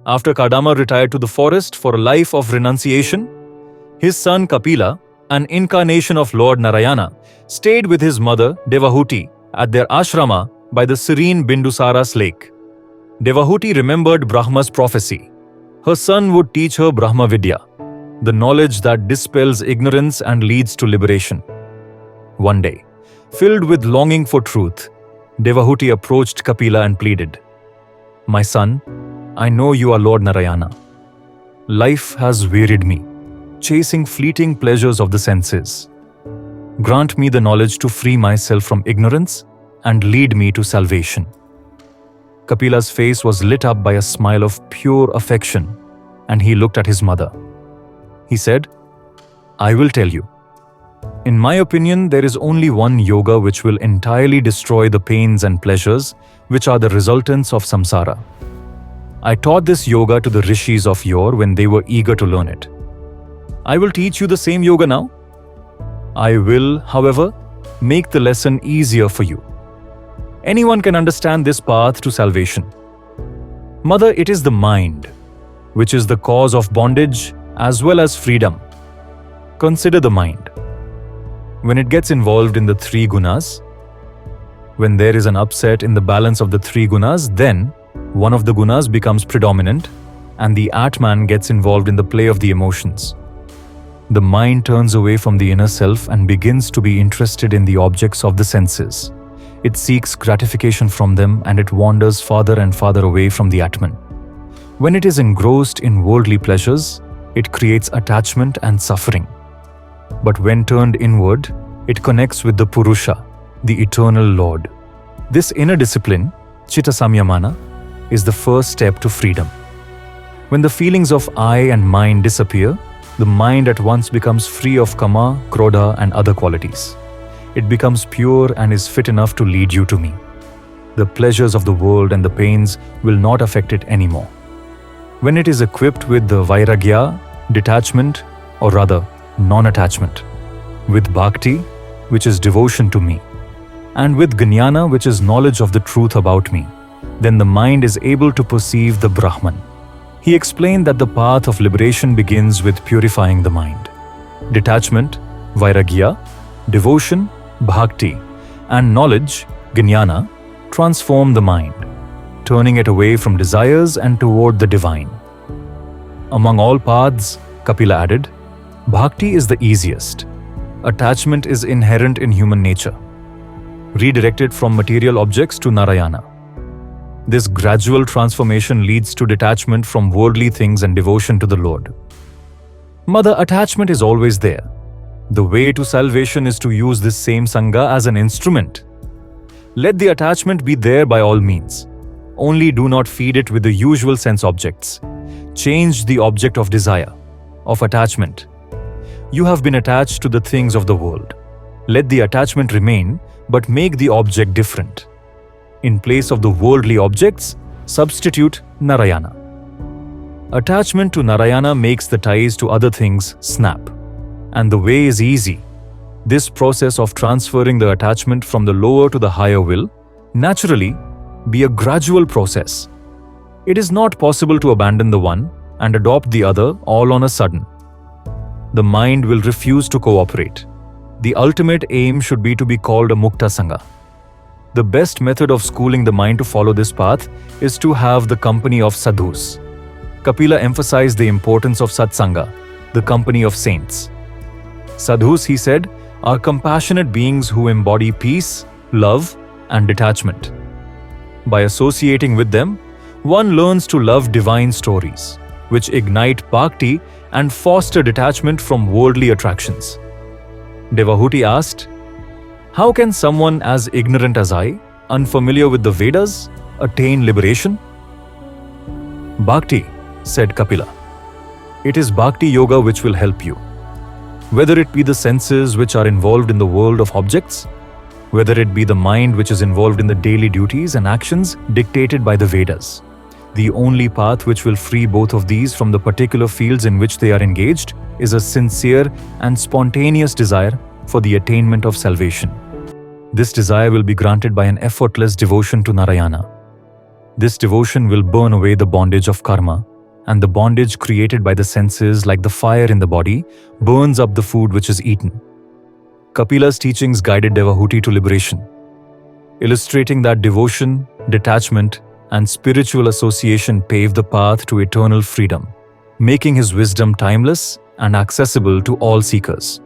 After Kardama retired to the forest for a life of renunciation, his son Kapila, an incarnation of Lord Narayana, stayed with his mother Devahuti at their ashrama by the serene Bindusaras lake. Devahuti remembered Brahma's prophecy. Her son would teach her Brahma Vidya, the knowledge that dispels ignorance and leads to liberation. One day, filled with longing for truth, Devahuti approached Kapila and pleaded, "My son, I know you are Lord Narayana. Life has wearied me, chasing fleeting pleasures of the senses. Grant me the knowledge to free myself from ignorance and lead me to salvation." Kapila's face was lit up by a smile of pure affection, and he looked at his mother. He said, "I will tell you. In my opinion, there is only one yoga which will entirely destroy the pains and pleasures which are the resultants of samsara. I taught this yoga to the rishis of yore when they were eager to learn it. I will teach you the same yoga now. I will, however, make the lesson easier for you. Anyone can understand this path to salvation. Mother, it is the mind, which is the cause of bondage as well as freedom. Consider the mind. When it gets involved in the three gunas, when there is an upset in the balance of the three gunas, then one of the gunas becomes predominant and the Atman gets involved in the play of the emotions. The mind turns away from the inner self and begins to be interested in the objects of the senses. It seeks gratification from them and it wanders farther and farther away from the Atman. When it is engrossed in worldly pleasures, it creates attachment and suffering. But when turned inward, it connects with the Purusha, the eternal Lord. This inner discipline, Chittasamyamana, is the first step to freedom. When the feelings of I and mine disappear, the mind at once becomes free of kama, krodha and other qualities. It becomes pure and is fit enough to lead you to me. The pleasures of the world and the pains will not affect it anymore. When it is equipped with the Vairagya, detachment, or rather, non-attachment, with Bhakti, which is devotion to me, and with Jnana, which is knowledge of the truth about me, then the mind is able to perceive the Brahman. He explained that the path of liberation begins with purifying the mind. Detachment, Vairagya, devotion, Bhakti, and knowledge, Jnana, transform the mind, turning it away from desires and toward the divine. Among all paths, Kapila added, Bhakti is the easiest. Attachment is inherent in human nature, redirected from material objects to Narayana. This gradual transformation leads to detachment from worldly things and devotion to the Lord. Mother, attachment is always there. The way to salvation is to use this same Sangha as an instrument. Let the attachment be there by all means. Only do not feed it with the usual sense objects. Change the object of desire, of attachment. You have been attached to the things of the world. Let the attachment remain, but make the object different. In place of the worldly objects, substitute Narayana. Attachment to Narayana makes the ties to other things snap. And the way is easy. This process of transferring the attachment from the lower to the higher will, naturally, be a gradual process. It is not possible to abandon the one and adopt the other all on a sudden. The mind will refuse to cooperate. The ultimate aim should be to be called a Mukta-Sanga. The best method of schooling the mind to follow this path is to have the company of sadhus. Kapila emphasized the importance of Sat-Sanga, the company of saints. Sadhus, he said, are compassionate beings who embody peace, love, and detachment. By associating with them, one learns to love divine stories, which ignite bhakti and foster detachment from worldly attractions. Devahuti asked, "How can someone as ignorant as I, unfamiliar with the Vedas, attain liberation?" "Bhakti," said Kapila. "It is Bhakti Yoga which will help you. Whether it be the senses which are involved in the world of objects, whether it be the mind which is involved in the daily duties and actions dictated by the Vedas. The only path which will free both of these from the particular fields in which they are engaged is a sincere and spontaneous desire for the attainment of salvation. This desire will be granted by an effortless devotion to Narayana. This devotion will burn away the bondage of karma and the bondage created by the senses, like the fire in the body, burns up the food which is eaten. Kapila's teachings guided Devahuti to liberation, illustrating that devotion, detachment, and spiritual association pave the path to eternal freedom, making his wisdom timeless and accessible to all seekers.